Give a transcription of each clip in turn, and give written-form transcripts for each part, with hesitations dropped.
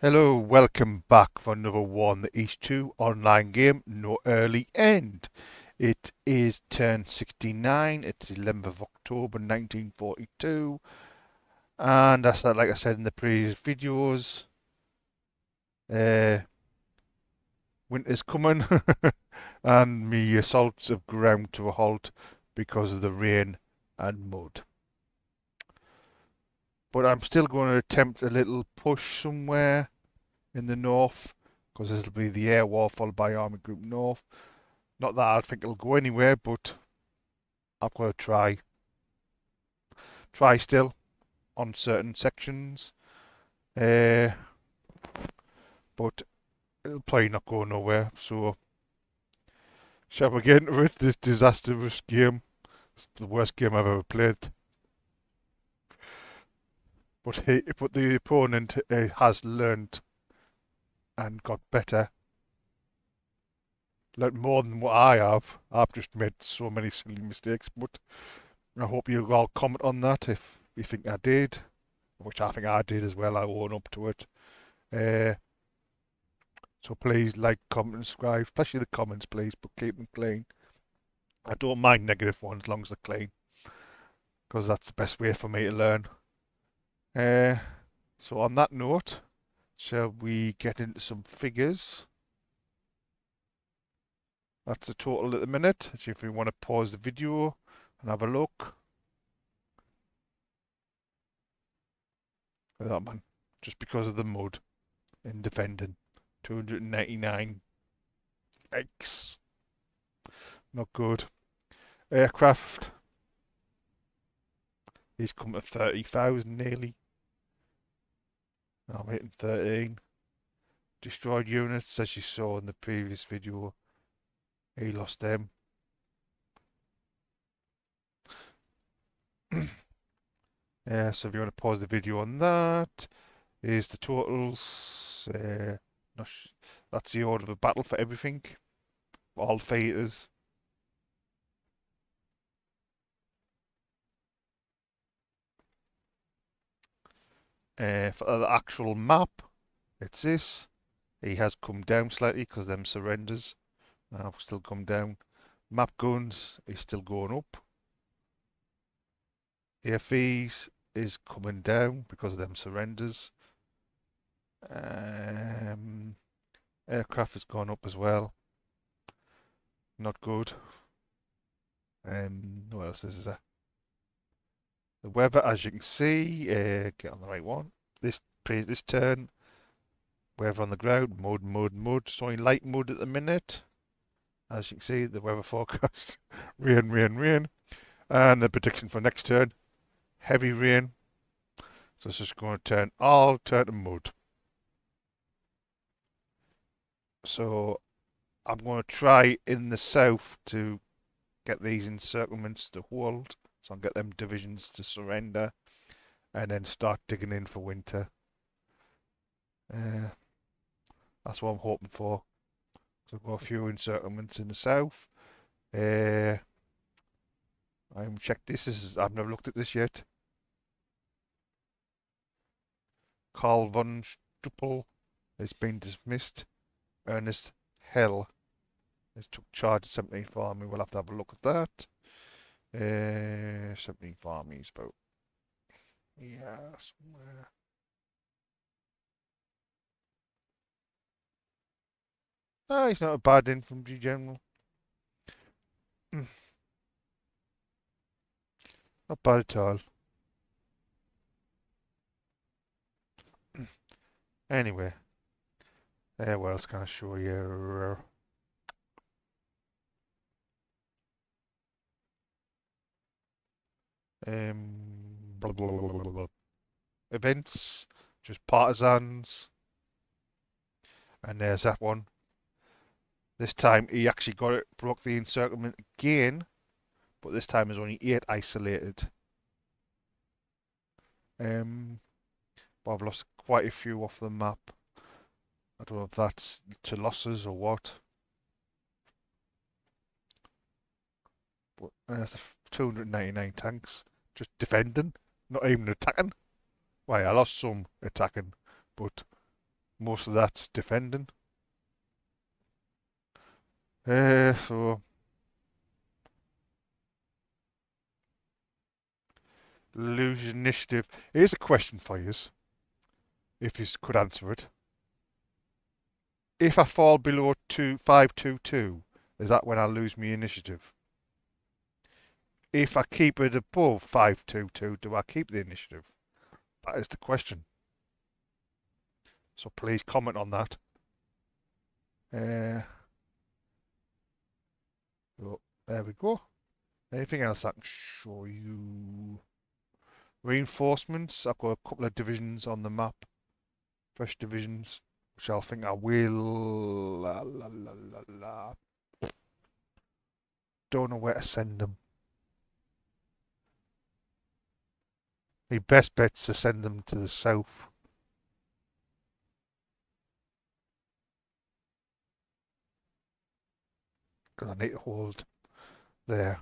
Hello, welcome back for another one. The East 2 online game, no early end. It is turn 69, it's 11th of October 1942, and as like I said in the previous videos, uh, winter's coming, and me assaults have ground to a halt because of the rain and mud. But I'm still going to attempt a little push somewhere in the north, because this will be the air war followed by Army Group North. Not that I think it'll go anywhere, but I'm going to try. Try still on certain sections. Uh, but it'll probably not go nowhere. So, shall we get into it? This disastrous game. It's the worst game I've ever played. But the opponent has learnt and got better. Learnt more than what I have. I've just made so many silly mistakes. But I hope you'll all comment on that if you think I did, which I think I did as well. I own up to it. Uh, So please like, comment, and subscribe, especially the comments, please, but keep them clean. I don't mind negative ones as long as they're clean, because that's the best way for me to learn. Uh, so on that note, shall we get into some figures? That's the total at the minute. So if you want to pause the video and have a look. Look at that man, just because of the mud in defending. 299 X. Not good. Aircraft. He's come to 30,000 nearly. I'm hitting 13. Destroyed units, as you saw in the previous video. He lost them. So if you want to pause the video on that, here's the totals. That's the order of the battle for everything. All fighters. For the actual map, it's this. He has come down slightly because them surrenders. I've still come down. Map guns is still going up. AFEs is coming down because of them surrenders. Aircraft has gone up as well. Not good. What else is there? The weather, as you can see, get on the right one. This turn, weather on the ground, mud, mud, mud. It's only light mud at the minute. As you can see, the weather forecast, rain, rain, rain. And the prediction for next turn, heavy rain. So it's just going to turn to mud. So I'm going to try in the south to get these encirclements to hold. So I'll get them divisions to surrender and then start digging in for winter. That's what I'm hoping for. So I've got a few encirclements in the south. I haven't checked this. I've never looked at this yet. Karl von Struppel has been dismissed. Ernest Hell has took charge of 17th Army. We'll have to have a look at that. 17th Army is about somewhere. He's not a bad infantry general. Not bad at all. Anyway, what else can I show you? Blah, blah, blah, blah, blah. Events, just partisans, and there's that one. This time he actually got it, broke the encirclement again, but this time there's only 8 isolated. But I've lost quite a few off the map. I don't know if that's to losses or what. But there's the 299 tanks just defending, not even attacking. Well, I lost some attacking, but Most of that's defending. So lose initiative. Here's a question for you, if you could answer it. If I fall below 522, is that when I lose my initiative? If I keep it above 522, do I keep the initiative? That is the question. So please comment on that. Uh, oh, there we go. Anything else I can show you? Reinforcements. I've got a couple of divisions on the map. Fresh divisions, which I think I will. La, la, la, la, la. Don't know where to send them. My best bet's to send them to the south. Because I need to hold there.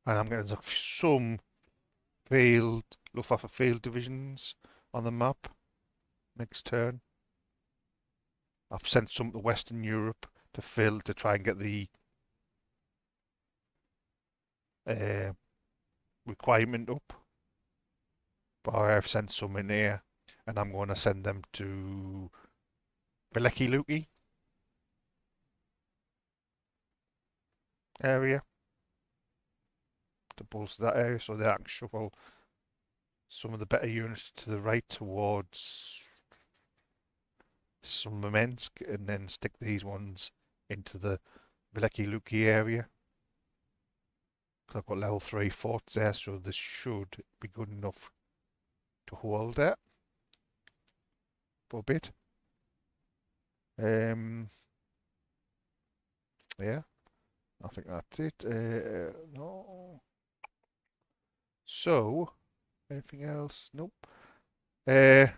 And I'm getting some field, Luftwaffe field divisions on the map next turn. I've sent some to Western Europe to fill to try and get the uh, requirement up. But I've sent some in here, and I'm going to send them to Beleki Luki area to bolster that area so that I can shuffle some of the better units to the right towards Smolensk and then stick these ones into the Veliki Luki area. I've got level 3 forts there, so this should be good enough to hold it for a bit. Yeah, I think that's it. No. So, anything else? Nope. There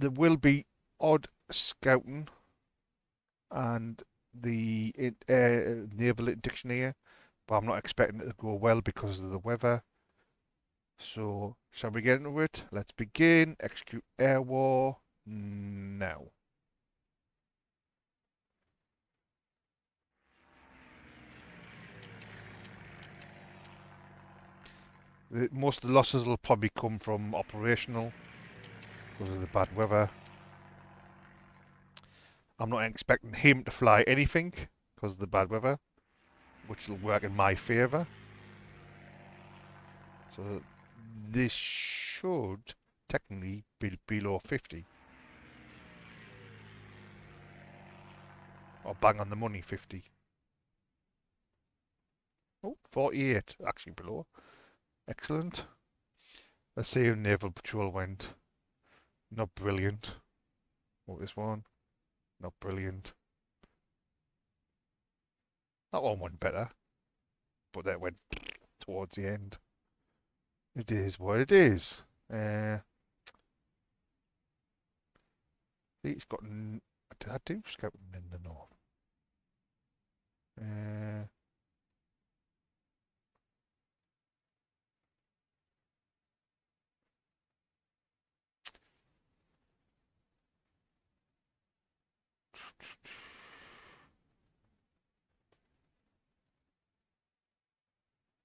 will be odd scouting and the naval interdiction here, but I'm not expecting it to go well because of the weather. So, shall we get into it? Let's begin. Execute air war now. Most of the losses will probably come from operational because of the bad weather. I'm not expecting him to fly anything because of the bad weather, which will work in my favour. So this should technically be below 50. Or bang on the money 50. Oh, 48, actually below. Excellent. Let's see how Naval Patrol went. Not brilliant. What this one? Not brilliant. That one went better, but that went towards the end. It is what it is. He's got. Did I do scouting in the north? Uh,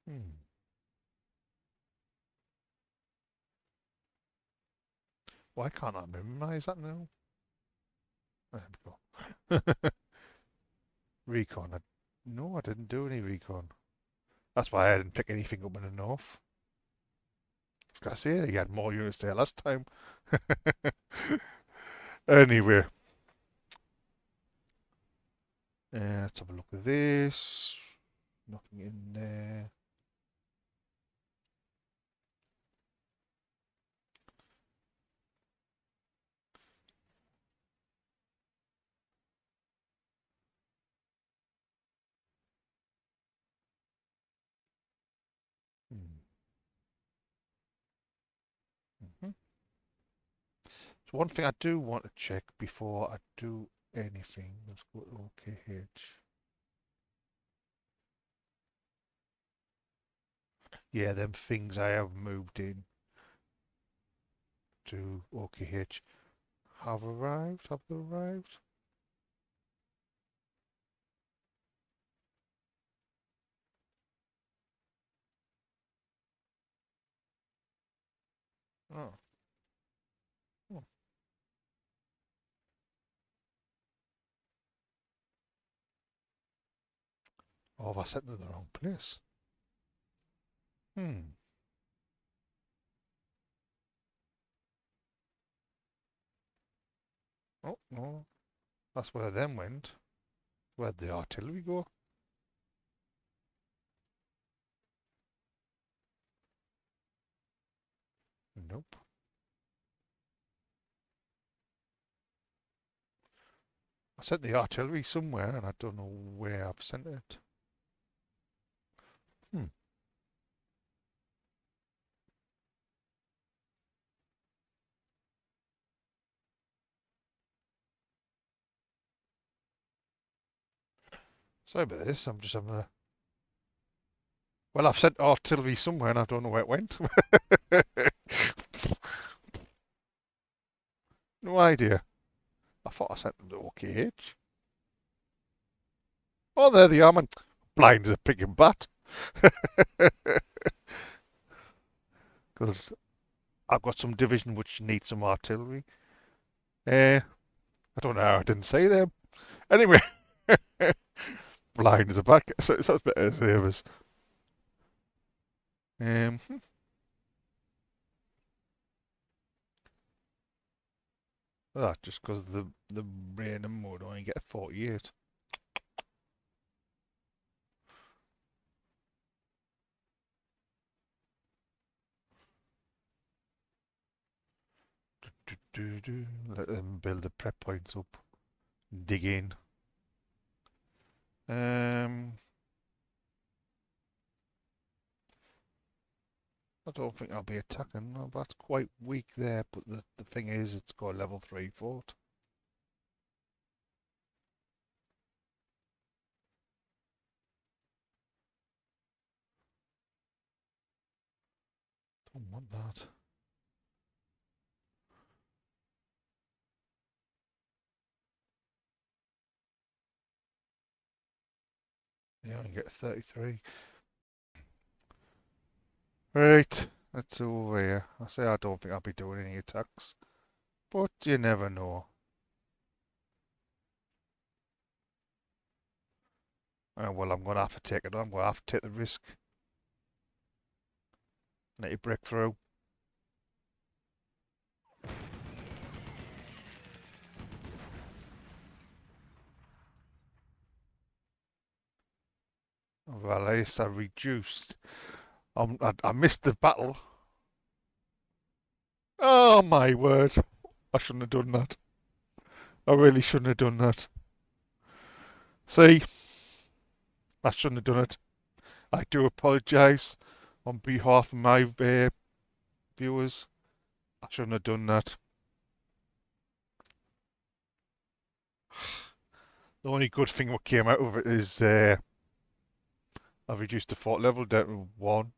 hmm. Why can't I memorize that now? There we go. Recon. No, I didn't do any recon. That's why I didn't pick anything up in the north. I say you had more units there last time. Anyway, let's have a look at this. Nothing in there. Hmm. Mhm. So one thing I do want to check before I do anything. Let's go to OKH. Yeah, them things I have moved in OKH have arrived. Have they arrived? Oh. Oh, have I sent them to the wrong place? Hmm. Oh, no. That's where them went. Where'd the artillery go? Nope. I sent the artillery somewhere and I don't know where I've sent it. Hmm. Sorry about this. I'm just having a. Well, I've sent artillery somewhere and I don't know where it went. No idea. I thought I sent them to OKH. Oh, there they are, man. Blind as a pig in bat. Because I've got some division which needs some artillery. I don't know how I didn't say them. Anyway, blind as a bat. So it sounds better as savers. Um, just because the rain and mud only get a 48. Let them build the prep points up. Dig in. Um, I don't think I'll be attacking. No, that's quite weak there, but the thing is, it's got a level 3 fort. Don't want that. Yeah, I get 33. Right, that's over here. I say I don't think I'll be doing any attacks, but you never know. Well, I'm going to have to take it on. I'm going to have to take the risk. Let you break through. Well, at least I reduced. I missed the battle. Oh my word. I shouldn't have done that. I really shouldn't have done that. See, I shouldn't have done it. I do apologise on behalf of my viewers. I shouldn't have done that. The only good thing what came out of it is I've reduced the fort level down to 1.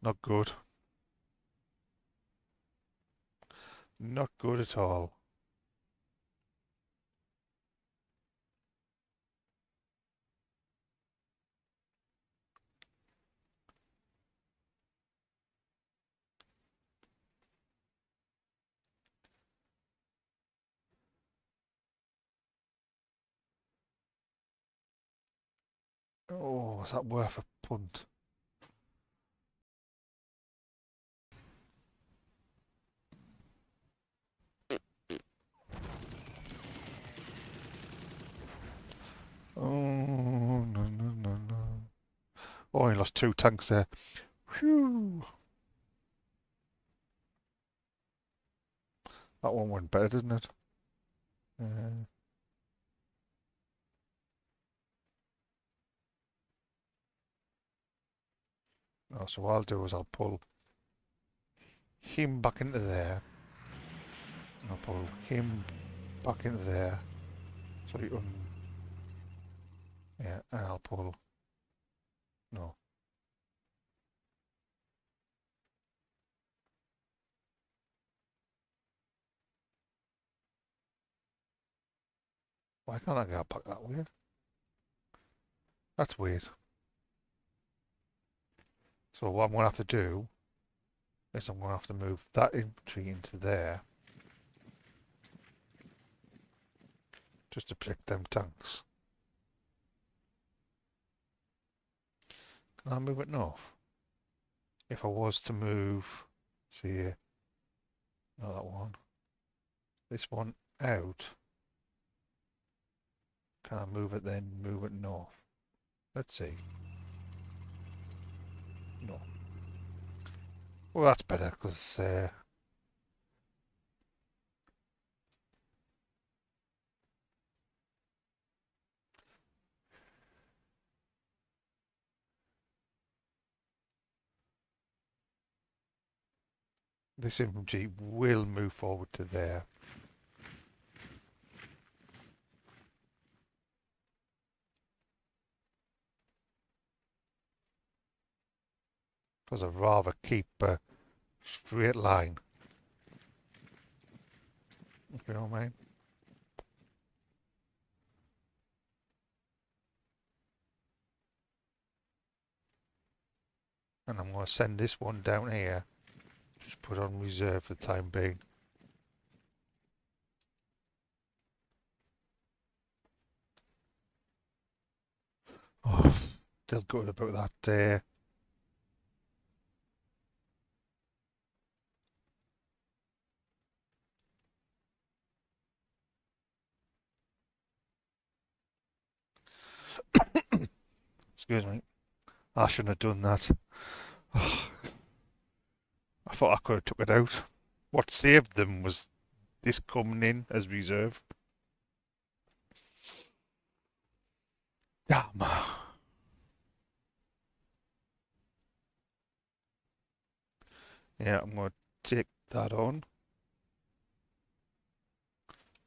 Not good. Not good at all. Oh, is that worth a punt? Oh, no, no, no, no. Oh, I lost 2 tanks there. Phew. That one went better, didn't it? Uh, so what I'll do is I'll pull him back into there. And I'll pull him back into there. So you can Yeah, and I'll pull. No. Why can't I get back that way? That's weird. So what I'm going to have to do is I'm going to have to move that infantry into there. Just to protect them tanks. Can I move it north? If I was to move, see here, not that one, this one out, can I move it then, move it north? Let's see. No. Well, that's better, because this infantry will move forward to there. Because I'd rather keep a straight line. If you know what I mean? And I'm going to send this one down here. Just put on reserve for the time being. Oh, still good about that. Excuse me. I shouldn't have done that. I thought I could have took it out. What saved them was this coming in as reserve. Damn. Yeah, I'm going to take that on.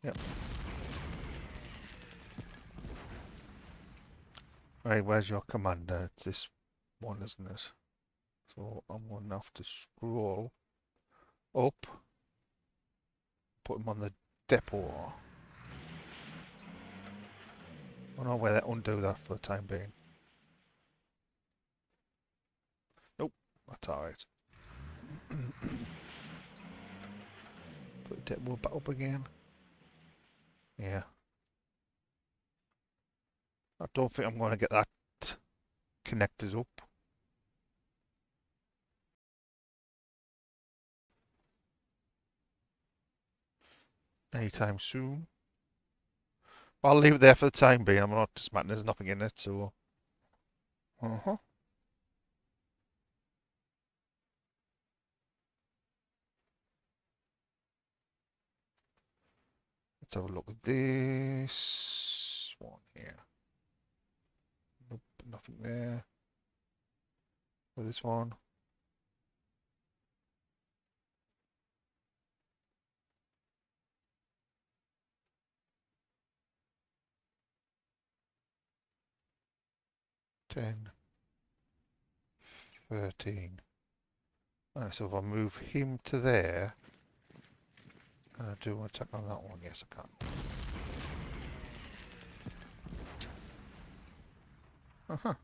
Yep. Right, where's your commander? It's this one, isn't it? So I'm going to have to scroll up, put him on the depot. I don't know where that undo that for the time being. Nope, that's alright. Put the depot back up again. Yeah. I don't think I'm going to get that connected up. Anytime soon. I'll leave it there for the time being. I'm not dismantling. There's nothing in it, so. Uh-huh. Let's have a look at this one here. Nope, nothing there. For this one. Ten. 13. Right, so if I move him to there, can I do an attack on that one? Yes, I can. Uh-huh.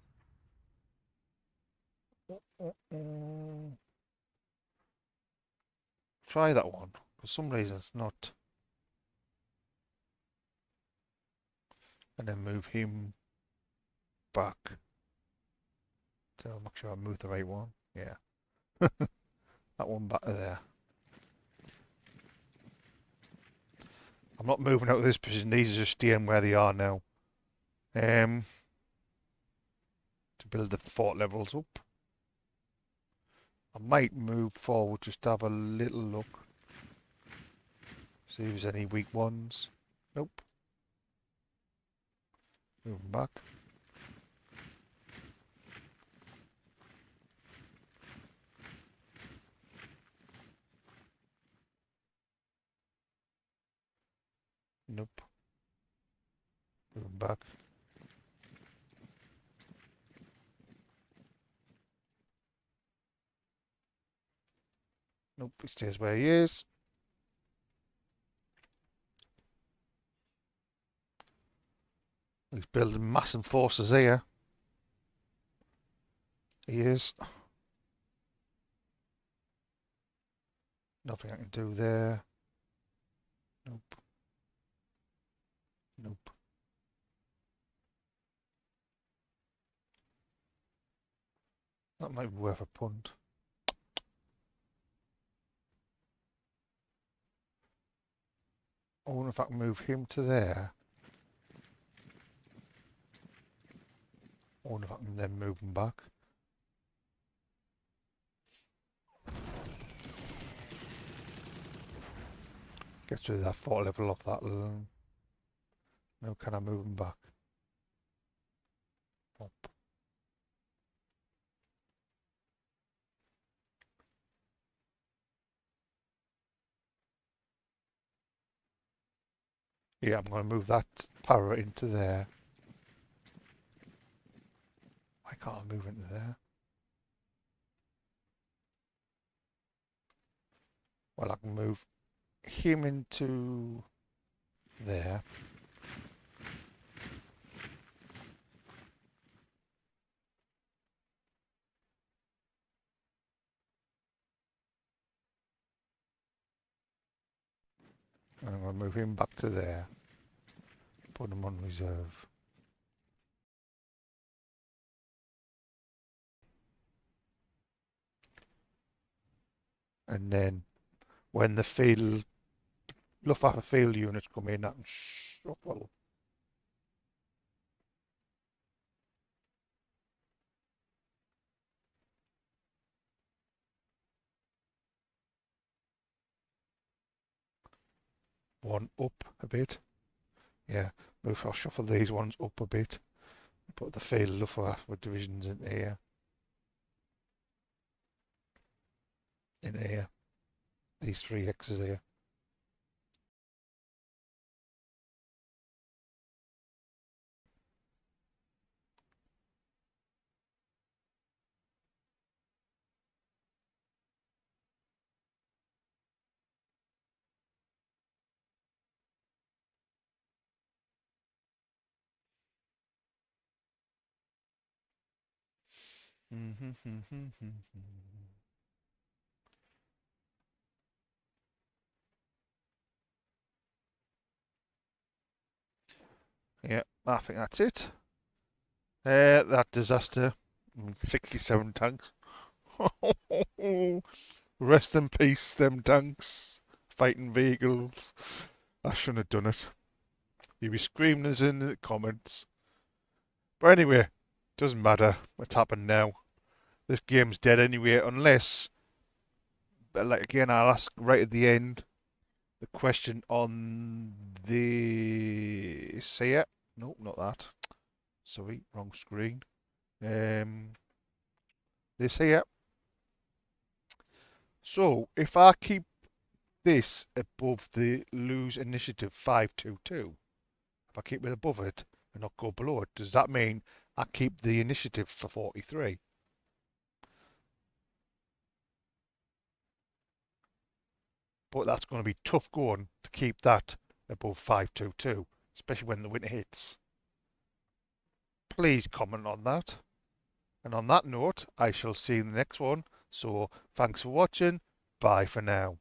Try that one. For some reason it's not. And then move him back. So make sure I move the right one. Yeah. That one back to there. I'm not moving out of this position. These are just staying where they are now. To build the fort levels up. I might move forward just to have a little look. See if there's any weak ones. Nope. Moving back. Nope. Moving back. Nope, he stays where he is. He's building massive forces here. He is. Nothing I can do there. Nope. Nope. That might be worth a punt. I wonder if I can move him to there. I wonder if I can then move him back. Gets rid of that 4 level off that. Now can I move him back? Up. Yeah, I'm going to move that power into there. Why can't I move into there? Well, I can move him into there. And I'm going to move him back to there. Put him on reserve. And then when the field, Luftwaffe field units come in, I can shuffle. One up a bit. Yeah, I'll shuffle these ones up a bit. Put the field Luftwaffe divisions in here. In here. These 3 X's here. Yeah, I think that's it. That disaster. 67 tanks. Rest in peace, them tanks. Fighting vehicles. I shouldn't have done it. You'll be screaming us in the comments. But anyway, doesn't matter what's happened now. This game's dead anyway, unless, like again, I'll ask right at the end the question on the. Say it. Nope, not that. Sorry, wrong screen. This here. So if I keep this above the lose initiative 522, if I keep it above it and not go below it, does that mean I keep the initiative for 43? But that's going to be tough going to keep that above 522, especially when the winter hits. Please comment on that. And on that note, I shall see you in the next one. So thanks for watching. Bye for now.